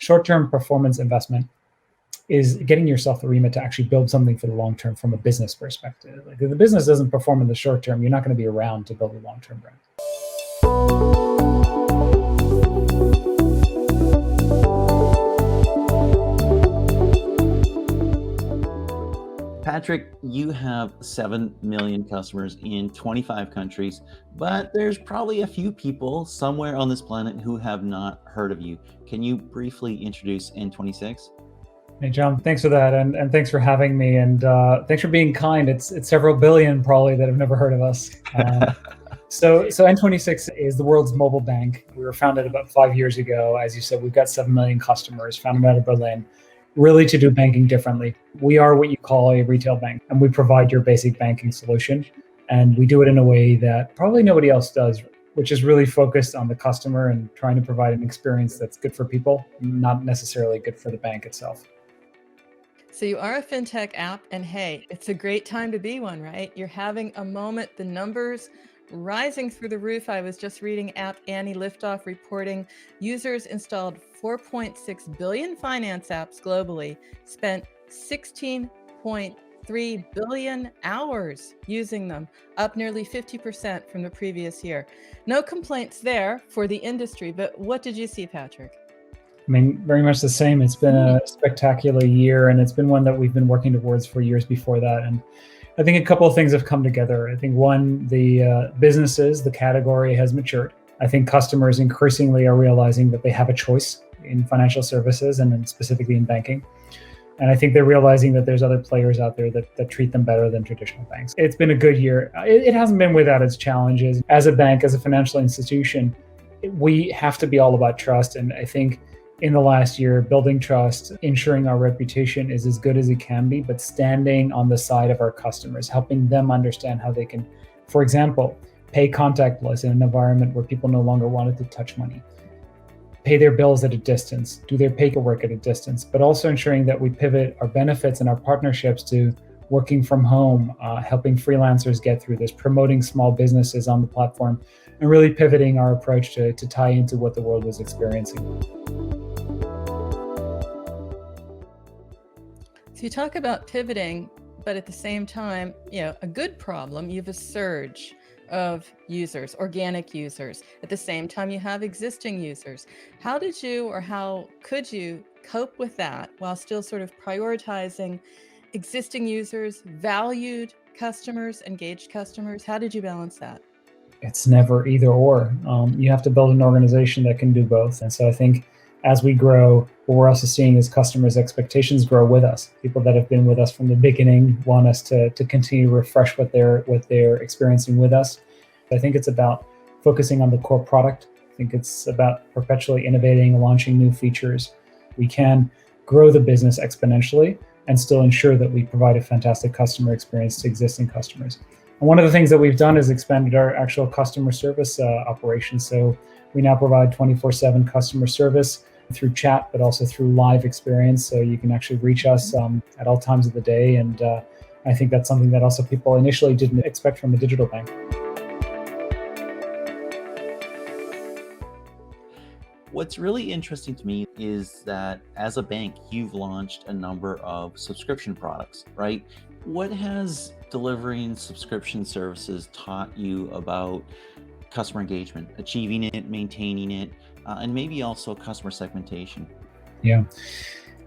short-term performance investment is getting yourself the remit to actually build something for the long term from a business perspective. Like if the business doesn't perform in the short term, you're not going to be around to build a long-term brand. Patrick, you have 7 million customers in 25 countries, but there's probably a few people somewhere on this planet who have not heard of you. Can you briefly introduce N26? Hey, John, thanks for that. And thanks for having me. And thanks for being kind. It's several billion probably that have never heard of us. So N26 is the world's mobile bank. We were founded about 5 years ago. As you said, we've got 7 million customers, founded out of Berlin, really to do banking differently. We are what you call a retail bank, and we provide your basic banking solution. And we do it in a way that probably nobody else does, which is really focused on the customer and trying to provide an experience that's good for people, not necessarily good for the bank itself. So you are a fintech app, and hey, it's a great time to be one, right? You're having a moment, the numbers rising through the roof. I was just reading App Annie Liftoff reporting users installed 4.6 billion finance apps globally, spent 16.3 billion hours using them, up nearly 50% from the previous year. No complaints there for the industry, but what did you see, Patrick? I mean, very much the same. It's been a spectacular year, and it's been one that we've been working towards for years before that. And I think a couple of things have come together. I think one, the businesses, the category has matured. I think customers increasingly are realizing that they have a choice in financial services and then specifically in banking. And I think they're realizing that there's other players out there that treat them better than traditional banks. It's been a good year. It hasn't been without its challenges. As a bank, as a financial institution, we have to be all about trust. And I think in the last year, building trust, ensuring our reputation is as good as it can be, but standing on the side of our customers, helping them understand how they can, for example, pay contactless in an environment where people no longer wanted to touch money, pay their bills at a distance, do their paperwork at a distance, but also ensuring that we pivot our benefits and our partnerships to working from home, helping freelancers get through this, promoting small businesses on the platform, and really pivoting our approach to tie into what the world was experiencing. So you talk about pivoting, but at the same time, a good problem, you have a surge of users, organic users. At the same time, you have existing users. How did you, or how could you cope with that while still sort of prioritizing existing users, valued customers, engaged customers? How did you balance that? It's never either or. You have to build an organization that can do both. And so I think as we grow, what we're also seeing is customers' expectations grow with us. People that have been with us from the beginning want us to continue to refresh what they're experiencing with us. I think it's about focusing on the core product. I think it's about perpetually innovating, launching new features. We can grow the business exponentially and still ensure that we provide a fantastic customer experience to existing customers. And one of the things that we've done is expanded our actual customer service operations. So we now provide 24/7 customer service through chat, but also through live experience. So you can actually reach us at all times of the day. And I think that's something that also people initially didn't expect from a digital bank. What's really interesting to me is that as a bank, you've launched a number of subscription products, right? What has delivering subscription services taught you about customer engagement, achieving it, maintaining it, and maybe also customer segmentation? Yeah,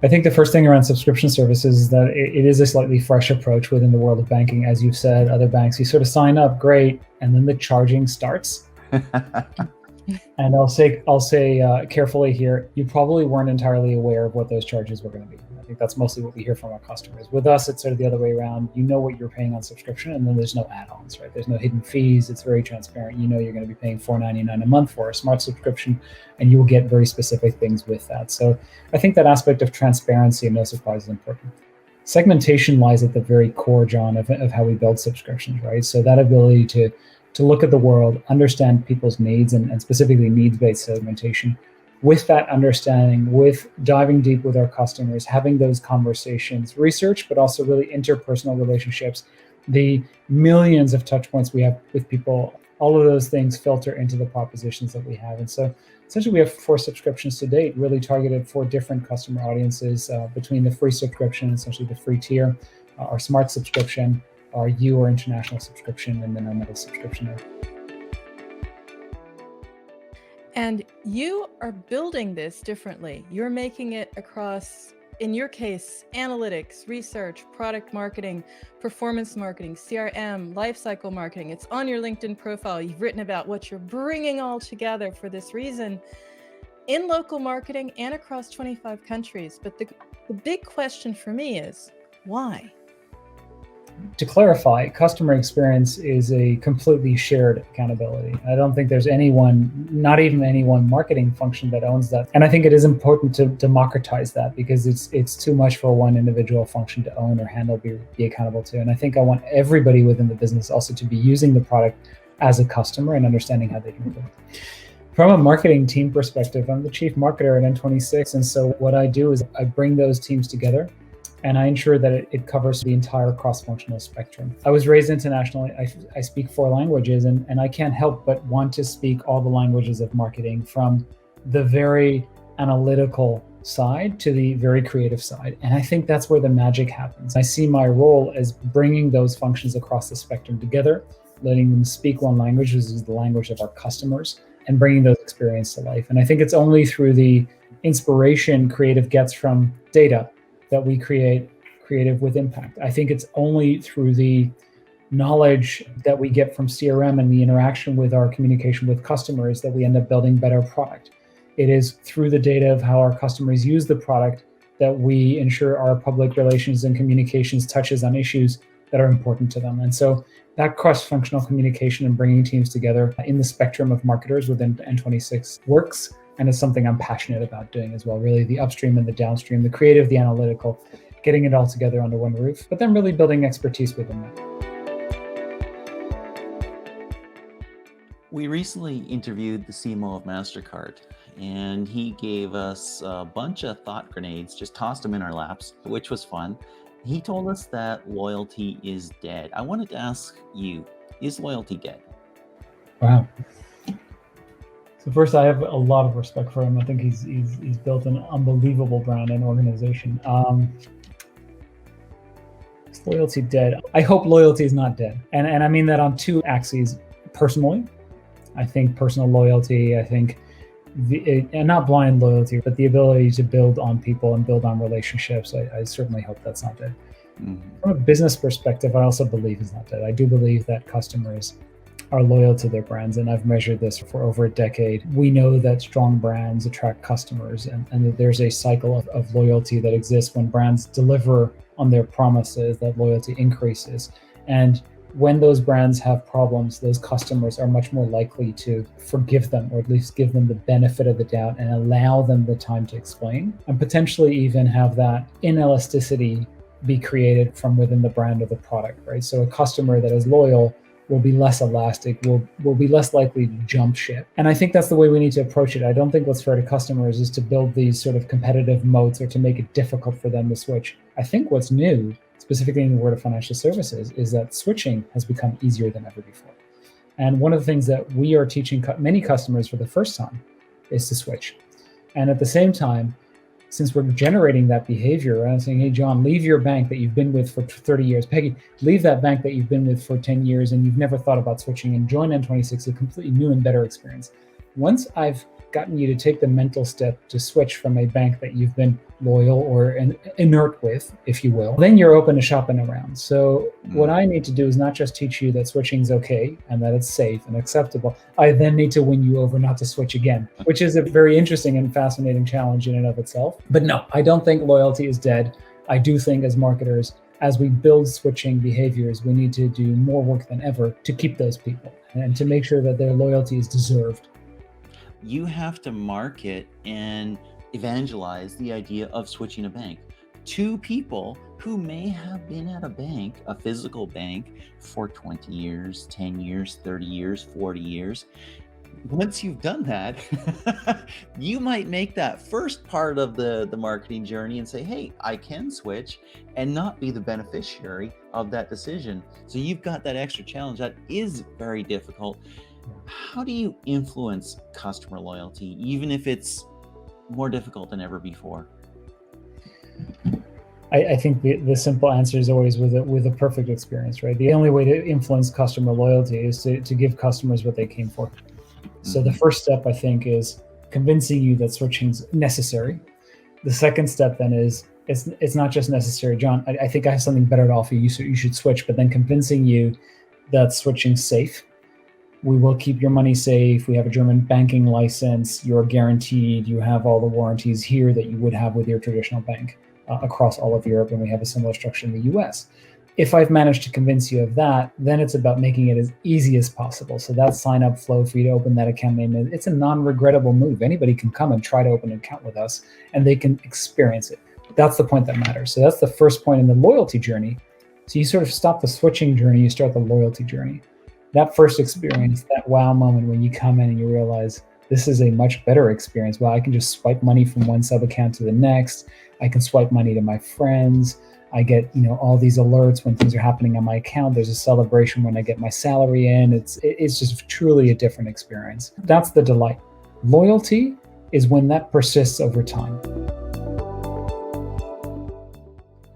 I think the first thing around subscription services is that it is a slightly fresh approach within the world of banking. As you've said, other banks, you sort of sign up, great, and then the charging starts. And I'll say carefully here, you probably weren't entirely aware of what those charges were going to be. I think that's mostly what we hear from our customers. With us, it's sort of the other way around. You know what you're paying on subscription, and then there's no add-ons, right? There's no hidden fees. It's very transparent. You know you're going to be paying $4.99 a month for a smart subscription, and you will get very specific things with that. So I think that aspect of transparency and no surprise is important. Segmentation lies at the very core, John, of how we build subscriptions, right? So that ability to look at the world, understand people's needs, and specifically needs-based segmentation. With that understanding, with diving deep with our customers, having those conversations, research, but also really interpersonal relationships, the millions of touch points we have with people All of those things filter into the propositions that we have. And so essentially we have 4 subscriptions to date, really targeted for different customer audiences, between the free subscription, essentially the free tier, our smart subscription, our U or international subscription, and then our middle subscription. And you are building this differently. You're making it across, in your case, analytics, research, product marketing, performance marketing, CRM, lifecycle marketing. It's on your LinkedIn profile. You've written about what you're bringing all together for this reason in local marketing and across 25 countries. But the big question for me is, why? To clarify, customer experience is a completely shared accountability. I don't think there's anyone, not even any one marketing function that owns that. And I think it is important to democratize that, because it's too much for one individual function to own or handle, be accountable to. And I think I want everybody within the business also to be using the product as a customer and understanding how they can do it. From a marketing team perspective, I'm the chief marketer at N26. And so what I do is I bring those teams together, and I ensure that it covers the entire cross-functional spectrum. I was raised internationally. I speak 4 languages, and I can't help but want to speak all the languages of marketing, from the very analytical side to the very creative side. And I think that's where the magic happens. I see my role as bringing those functions across the spectrum together, letting them speak one language, which is the language of our customers, and bringing those experiences to life. And I think it's only through the inspiration creative gets from data that we create creative with impact. I think it's only through the knowledge that we get from CRM and the interaction with our communication with customers that we end up building better product. It is through the data of how our customers use the product that we ensure our public relations and communications touches on issues that are important to them. And so that cross-functional communication and bringing teams together in the spectrum of marketers within N26 works. And it's something I'm passionate about doing as well, really the upstream and the downstream, the creative, the analytical, getting it all together under one roof, but then really building expertise within that. We recently interviewed the CMO of MasterCard, and he gave us a bunch of thought grenades, just tossed them in our laps, which was fun. He told us that loyalty is dead. I wanted to ask you, is loyalty dead? Wow. So first, I have a lot of respect for him. I think he's built an unbelievable brand and organization. Is loyalty dead? I hope loyalty is not dead. And I mean that on 2 axes. Personally, I think personal loyalty, I think, and not blind loyalty, but the ability to build on people and build on relationships, I certainly hope that's not dead. Mm-hmm. From a business perspective, I also believe it's not dead. I do believe that customers are loyal to their brands, and I've measured this for over a decade. We know that strong brands attract customers, and that there's a cycle of loyalty that exists. When brands deliver on their promises, that loyalty increases. And when those brands have problems, those customers are much more likely to forgive them, or at least give them the benefit of the doubt and allow them the time to explain, and potentially even have that inelasticity be created from within the brand or the product, right? So a customer that is loyal will be less elastic, will be less likely to jump ship. And I think that's the way we need to approach it. I don't think what's fair to customers is to build these sort of competitive moats or to make it difficult for them to switch. I think what's new, specifically in the world of financial services, is that switching has become easier than ever before. And one of the things that we are teaching many customers for the first time is to switch. And at the same time, since we're generating that behavior, I'm saying, hey, John, leave your bank that you've been with for 30 years. Peggy, leave that bank that you've been with for 10 years and you've never thought about switching, and join N26, a completely new and better experience. Once I've gotten you to take the mental step to switch from a bank that you've been loyal or inert with, if you will, then you're open to shopping around. So what I need to do is not just teach you that switching is okay and that it's safe and acceptable. I then need to win you over not to switch again, which is a very interesting and fascinating challenge in and of itself. But no, I don't think loyalty is dead. I do think as marketers, as we build switching behaviors, we need to do more work than ever to keep those people and to make sure that their loyalty is deserved. You have to market and evangelize the idea of switching a bank to people who may have been at a bank, a physical bank, for 20 years, 10 years, 30 years, 40 years. Once you've done that, you might make that first part of the marketing journey and say, hey, I can switch, and not be the beneficiary of that decision. So you've got that extra challenge that is very difficult. How do you influence customer loyalty, even if it's more difficult than ever before? I think the simple answer is always with a perfect experience, right? The only way to influence customer loyalty is to give customers what they came for. So the first step, I think, is convincing you that switching is necessary. The second step then is it's not just necessary, John. I think I have something better to offer you, so you should switch. But then convincing you that switching's safe. We will keep your money safe. We have a German banking license. You're guaranteed. You have all the warranties here that you would have with your traditional bank across all of Europe, and we have a similar structure in the US. If I've managed to convince you of that, then it's about making it as easy as possible. So that sign up flow for you to open that account name, it's a non-regrettable move. Anybody can come and try to open an account with us, and they can experience it. That's the point that matters. So that's the first point in the loyalty journey. So you sort of stop the switching journey, you start the loyalty journey. That first experience, that wow moment when you come in and you realize this is a much better experience. Well, I can just swipe money from one sub account to the next. I can swipe money to my friends. I get, all these alerts when things are happening on my account. There's a celebration when I get my salary in. It's just truly a different experience. That's the delight. Loyalty is when that persists over time.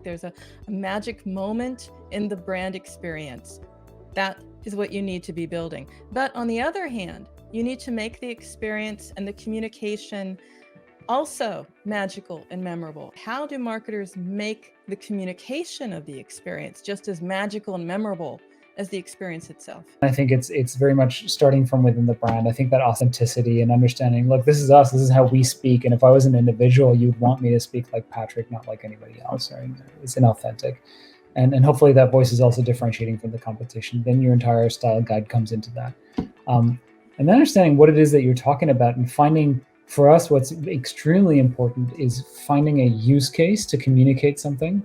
There's a magic moment in the brand experience. That is what you need to be building. But on the other hand, you need to make the experience and the communication also magical and memorable. How do marketers make the communication of the experience just as magical and memorable as the experience itself? I think it's very much starting from within the brand. I think that authenticity and understanding, look, this is us, this is how we speak. And if I was an individual, you'd want me to speak like Patrick, not like anybody else. Right? It's inauthentic. And hopefully that voice is also differentiating from the competition. Then your entire style guide comes into that. And then understanding what it is that you're talking about and finding, for us, what's extremely important is finding a use case to communicate something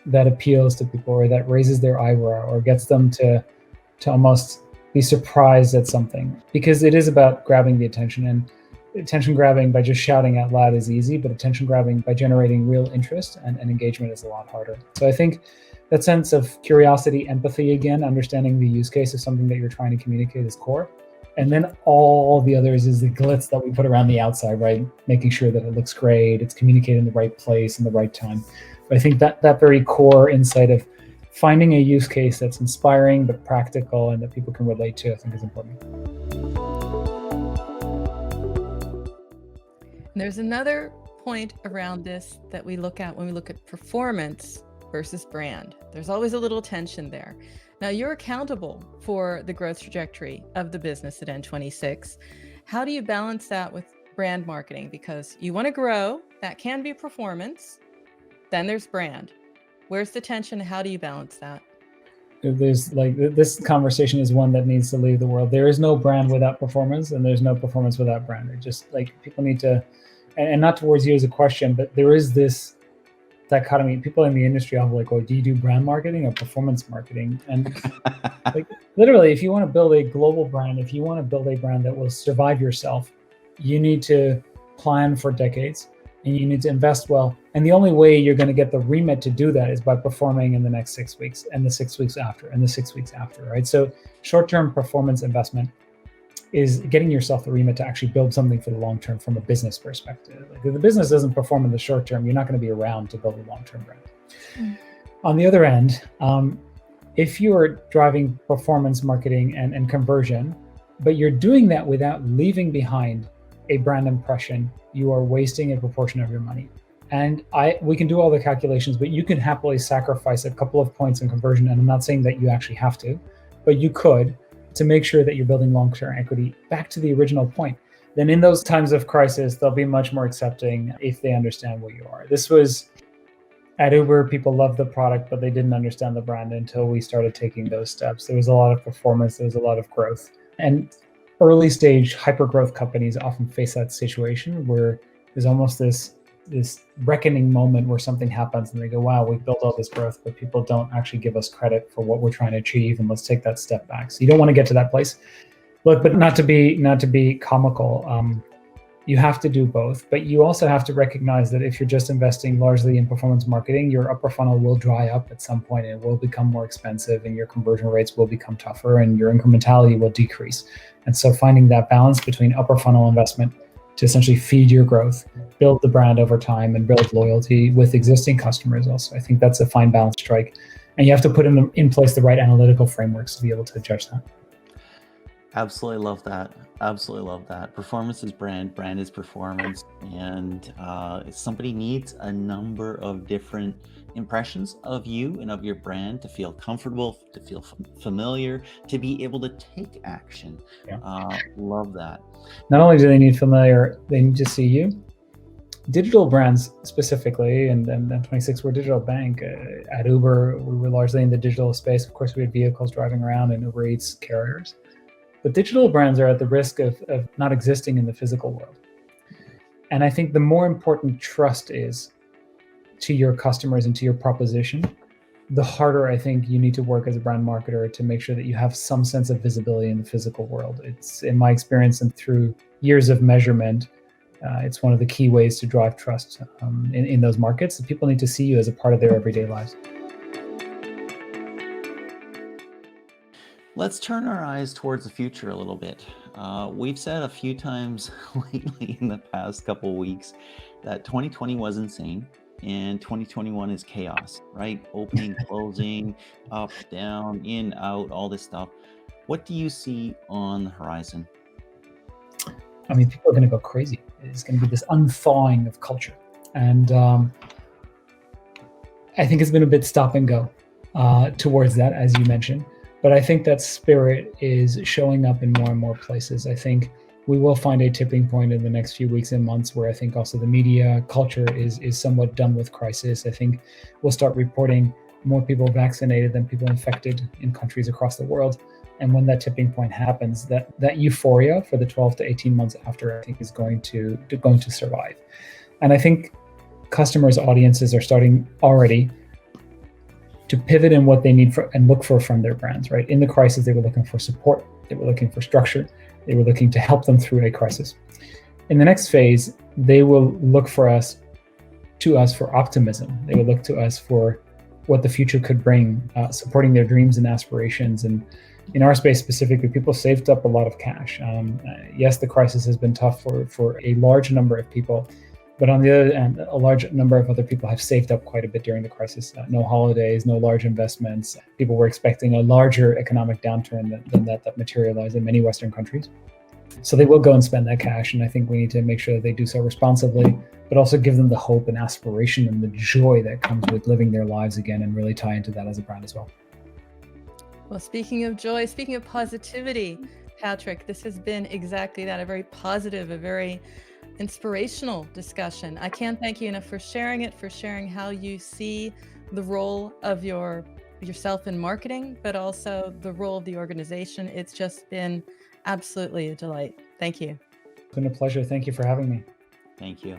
that appeals to people or that raises their eyebrow or gets them to almost be surprised at something. Because it is about grabbing the attention, and attention grabbing by just shouting out loud is easy, but attention grabbing by generating real interest and engagement is a lot harder. So I think that sense of curiosity, empathy, again, understanding the use case of something that you're trying to communicate is core. And then all the others is the glitz that we put around the outside, right? Making sure that it looks great, it's communicated in the right place and the right time. But I think that very core insight of finding a use case that's inspiring but practical and that people can relate to, I think is important. And there's another point around this that we look at when we look at performance versus brand. There's always a little tension there. Now, you're accountable for the growth trajectory of the business at N26. How do you balance that with brand marketing? Because you want to grow, that can be performance. Then there's brand. Where's the tension? How do you balance that? There's this conversation is one that needs to leave the world. There is no brand without performance, and there's no performance without brand. It just people need to, and not towards you as a question, but there is this dichotomy. People in the industry are like, well, do you do brand marketing or performance marketing? And literally, if you want to build a global brand, if you want to build a brand that will survive yourself, you need to plan for decades and you need to invest well. And the only way you're going to get the remit to do that is by performing in the next 6 weeks and the 6 weeks after and the 6 weeks after, right? So short-term performance investment is getting yourself the remit to actually build something for the long term from a business perspective. If the business doesn't perform in the short term, you're not going to be around to build a long-term brand. On the other end, if you're driving performance marketing and conversion, but you're doing that without leaving behind a brand impression, you are wasting a proportion of your money. And we can do all the calculations, but you can happily sacrifice a couple of points in conversion. And I'm not saying that you actually have to, but you could, to make sure that you're building long-term equity. Back to the original point, then in those times of crisis, they'll be much more accepting if they understand what you are. This was at Uber, people loved the product, but they didn't understand the brand until we started taking those steps. There was a lot of performance, there was a lot of growth. And early stage hyper-growth companies often face that situation where there's almost this reckoning moment where something happens and they go, wow, we've built all this growth, but people don't actually give us credit for what we're trying to achieve, and let's take that step back. So you don't want to get to that place. Look, but not to be comical. You have to do both, but you also have to recognize that if you're just investing largely in performance marketing, your upper funnel will dry up at some point, and it will become more expensive, and your conversion rates will become tougher, and your incrementality will decrease. And so finding that balance between upper funnel investment to essentially feed your growth, build the brand over time, and build loyalty with existing customers also. I think that's a fine balance to strike. And you have to put in place the right analytical frameworks to be able to judge that. Absolutely love that. Absolutely love that. Performance is brand, brand is performance. And somebody needs a number of different impressions of you and of your brand to feel comfortable, to feel familiar, to be able to take action. Yeah. Love that. Not only do they need familiar, they need to see you. Digital brands specifically, and N26, we're a digital bank. At Uber, we were largely in the digital space. Of course, we had vehicles driving around and Uber Eats carriers. But digital brands are at the risk of not existing in the physical world. And I think the more important trust is to your customers and to your proposition, the harder I think you need to work as a brand marketer to make sure that you have some sense of visibility in the physical world. It's, in my experience and through years of measurement, it's one of the key ways to drive trust in those markets. People need to see you as a part of their everyday lives. Let's turn our eyes towards the future a little bit. We've said a few times lately in the past couple of weeks that 2020 was insane and 2021 is chaos, right? Opening, closing, up, down, in, out, all this stuff. What do you see on the horizon? I mean, people are going to go crazy. It's going to be this unthawing of culture. And I think it's been a bit stop and go towards that, as you mentioned. But I think that spirit is showing up in more and more places. I think we will find a tipping point in the next few weeks and months where I think also the media culture is somewhat done with crisis. I think we'll start reporting more people vaccinated than people infected in countries across the world. And when that tipping point happens, that euphoria for the 12 to 18 months after, I think, is going to survive. And I think customers' audiences are starting already to pivot in what they need for and look for from their brands, right? In the crisis, they were looking for support. They were looking for structure. They were looking to help them through a crisis. In the next phase, they will look to us for optimism. They will look to us for what the future could bring, supporting their dreams and aspirations. And in our space specifically, people saved up a lot of cash. Yes, the crisis has been tough for a large number of people, but on the other hand, a large number of other people have saved up quite a bit during the crisis. No holidays, no large investments. People were expecting a larger economic downturn than that materialized in many Western countries. So they will go and spend that cash, and I think we need to make sure that they do so responsibly, but also give them the hope and aspiration and the joy that comes with living their lives again, and really tie into that as a brand as well. Well, speaking of joy, speaking of positivity, Patrick, this has been exactly that, a very positive, a very inspirational discussion. I can't thank you enough for sharing it, for sharing how you see the role of yourself in marketing, but also the role of the organization. It's just been absolutely a delight. Thank you. It's been a pleasure. Thank you for having me. Thank you.